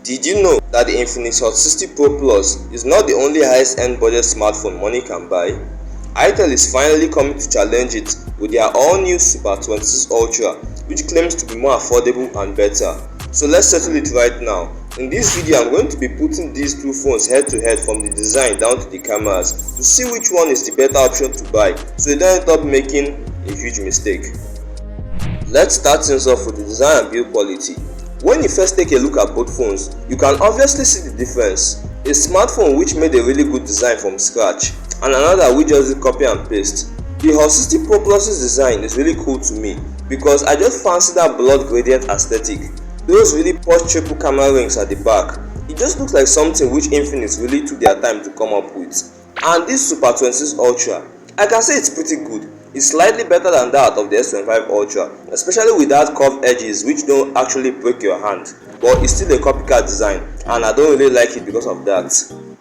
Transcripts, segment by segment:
Did you know that the Infinix Hot 60 Pro Plus is not the only highest end budget smartphone money can buy? Itel is finally coming to challenge it with their all-new Super 26 Ultra, which claims to be more affordable and better. So let's settle it right now. In this video, I'm going to be putting these two phones head to head from the design down to the cameras to see which one is the better option to buy, so you don't end up making a huge mistake. Let's start things off with the design and build quality. When you first take a look at both phones, you can obviously see the difference. A smartphone which made a really good design from scratch, and another which just did copy and paste. The Hot 60 Pro Plus's design is really cool to me because I just fancy that blood gradient aesthetic. Those really posh triple camera rings at the back. It just looks like something which Infinix really took their time to come up with. And this Super 26 Ultra, I can say it's pretty good. It's slightly better than that of the S25 Ultra, especially with that curved edges which don't actually break your hand, but it's still a copycat design and I don't really like it because of that.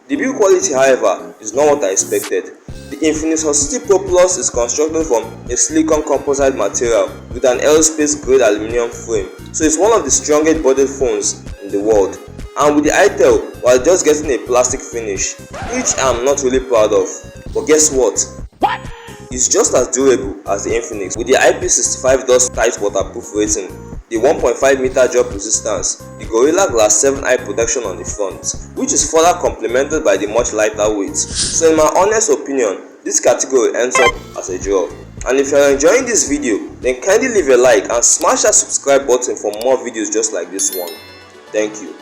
The build quality, however, is not what I expected. The Infinix Hot 60 Pro Plus is constructed from a silicon composite material with an aerospace grade aluminum frame, so it's one of the strongest budget phones in the world. And with the Itel, we're just getting a plastic finish, which I'm not really proud of. But guess what? It's just as durable as the Infinix with the IP65 dust tight waterproof rating, the 1.5 meter drop resistance, the Gorilla Glass 7 eye protection on the front, which is further complemented by the much lighter weight. So in my honest opinion, this category ends up as a draw. And if you're enjoying this video, then kindly leave a like and smash that subscribe button for more videos just like this one. Thank you.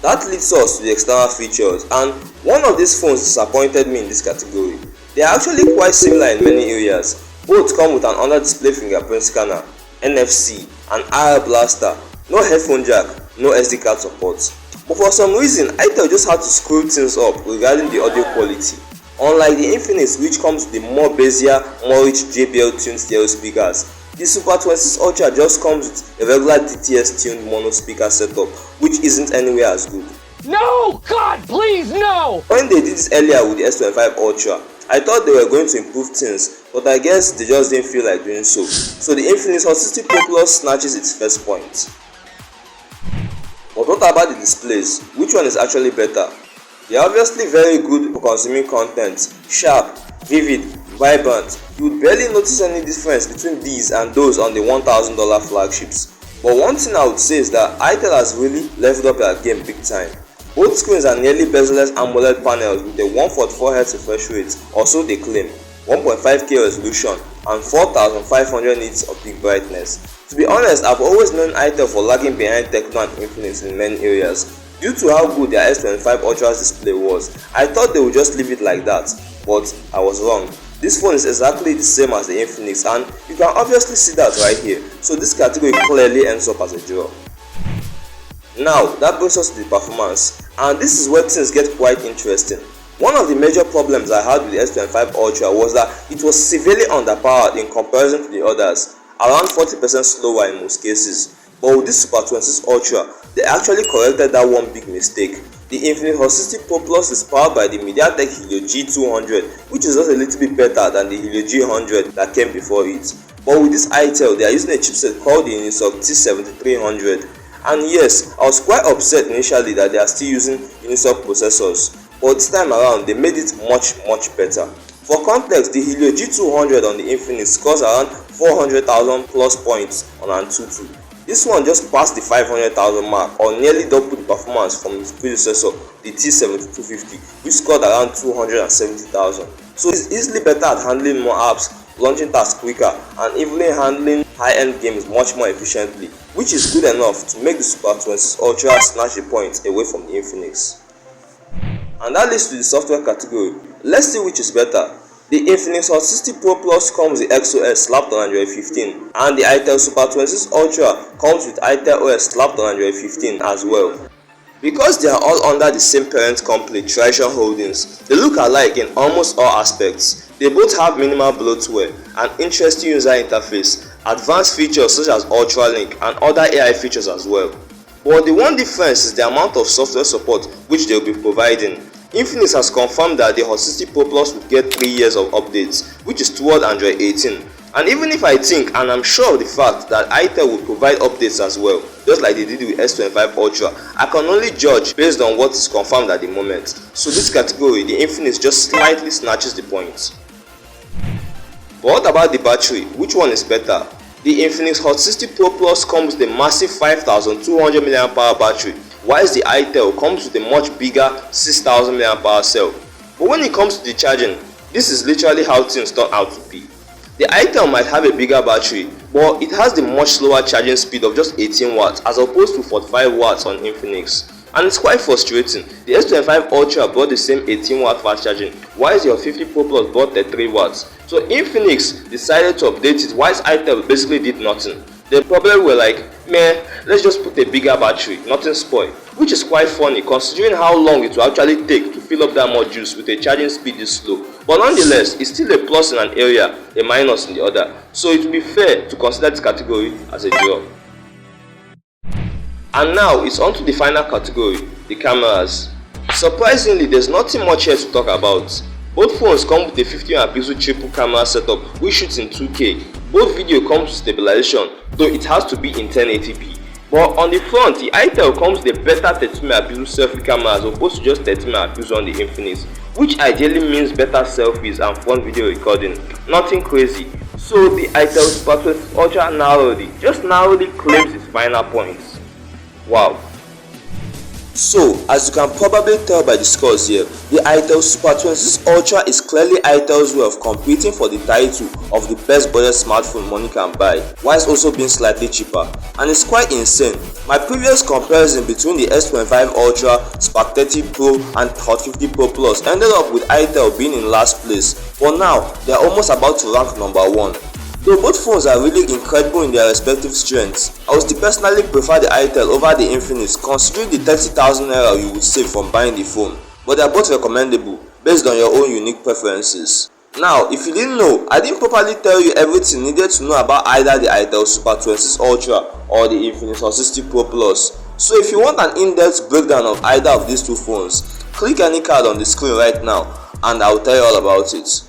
That leads us to the external features, and one of these phones disappointed me in this category. They are actually quite similar in many areas. Both come with an under-display fingerprint scanner, NFC, an IR blaster, no headphone jack, no SD card support. But for some reason, Itel just had to screw things up regarding the audio quality. Unlike the Infinix, which comes with the more bassier, more rich JBL tuned stereo speakers, the Super 26 Ultra just comes with a regular DTS tuned mono speaker setup, which isn't anywhere as good. No! God, please, no! When they did this earlier with the S25 Ultra, I thought they were going to improve things, but I guess they just didn't feel like doing so. So the Infinix Hot 60 Pro Plus snatches its first point. But what about the displays? Which one is actually better? They are obviously very good for consuming content, sharp, vivid, vibrant. You would barely notice any difference between these and those on the $1,000 flagships. But one thing I would say is that Itel has really leveled up their game big time. Both screens are nearly bezel-less AMOLED panels with a 144Hz refresh rate, or so they claim, 1.5K resolution, and 4500 nits of peak brightness. To be honest, I've always known Itel for lagging behind Tecno and Infinix in many areas. Due to how good their S25 Ultra's display was, I thought they would just leave it like that, but I was wrong. This phone is exactly the same as the Infinix, and you can obviously see that right here, so this category clearly ends up as a draw. Now, that brings us to the performance, and this is where things get quite interesting. One of the major problems I had with the S25 Ultra was that it was severely underpowered in comparison to the others, around 40% slower in most cases. But with this Super 26 Ultra, they actually corrected that one big mistake. The Infinix Hot 60 Pro Plus is powered by the MediaTek Helio G200, which is just a little bit better than the Helio G100 that came before it. But with this Itel, they are using a chipset called the Infinix T7300. And yes, I was quite upset initially that they are still using Unisoc processors, but this time around they made it much better. For context, the Helio G200 on the Infinix scores around 400,000 plus points on Antutu. This one just passed the 500,000 mark, or nearly double the performance from its predecessor, the T7250, which scored around 270,000. So it's easily better at handling more apps, launching tasks quicker, and even handling high-end games much more efficiently, which is good enough to make the Super 26 Ultra snatch a point away from the Infinix. And that leads to the software category. Let's see which is better. The Infinix Hot 60 Pro Plus comes with XOS slapped on Android 15, and the Itel Super 26 Ultra comes with Itel OS slapped on Android 15 as well. Because they are all under the same parent company, Treasure Holdings, they look alike in almost all aspects. They both have minimal bloatware, an interesting user interface, advanced features such as Ultralink, and other AI features as well. But the one difference is the amount of software support which they will be providing. Infinix has confirmed that the Hot 60 Pro Plus will get 3 years of updates, which is toward Android 18. And even if I think, and I'm sure of the fact, that Itel will provide updates as well, just like they did with S25 Ultra, I can only judge based on what is confirmed at the moment. So this category, the Infinix just slightly snatches the point. But what about the battery? Which one is better? The Infinix Hot 60 Pro Plus comes with a massive 5200 mAh battery, whilst the Itel comes with a much bigger 6000 mAh cell. But when it comes to the charging, this is literally how things turn out to be. The Itel might have a bigger battery, but it has the much slower charging speed of just 18 watts as opposed to 45 watts on Infinix. And it's quite frustrating. The S25 Ultra brought the same 18 watt fast charging, whilst your 50 Pro Plus brought 33 watts. So Infinix decided to update it, whilst Itel basically did nothing. They probably were like, meh, let's just put a bigger battery, nothing spoiled. Which is quite funny considering how long it will actually take to fill up that much juice with a charging speed this slow. But nonetheless, it's still a plus in an area, a minus in the other. So it would be fair to consider this category as a draw. And now it's on to the final category, the cameras. Surprisingly, there's nothing much here to talk about. Both phones come with a 50 megapixel triple camera setup which shoots in 2K. Both video comes with stabilization, though it has to be in 1080p. But on the front, the Itel comes with a better 30 megapixel selfie camera as opposed to just 30 megapixel on the Infinix, which ideally means better selfies and front video recording. Nothing crazy. So the Itel Super 26 Ultra narrowly claims its final points. Wow. So, as you can probably tell by the scores here, the Itel Super 26 Ultra is clearly Itel's way of competing for the title of the best budget smartphone money can buy, whilst also being slightly cheaper. And it's quite insane. My previous comparison between the S25 Ultra, Spark 30 Pro and Hot 50 Pro Plus ended up with Itel being in last place, but now they are almost about to rank number 1. Though both phones are really incredible in their respective strengths, I would still personally prefer the Itel over the Infinix considering the 30,000 naira you would save from buying the phone, but they are both recommendable based on your own unique preferences. Now, if you didn't know, I didn't properly tell you everything needed to know about either the Itel Super 26 Ultra or the Infinix Hot 60 Pro Plus. So if you want an in-depth breakdown of either of these two phones, click any card on the screen right now and I'll tell you all about it.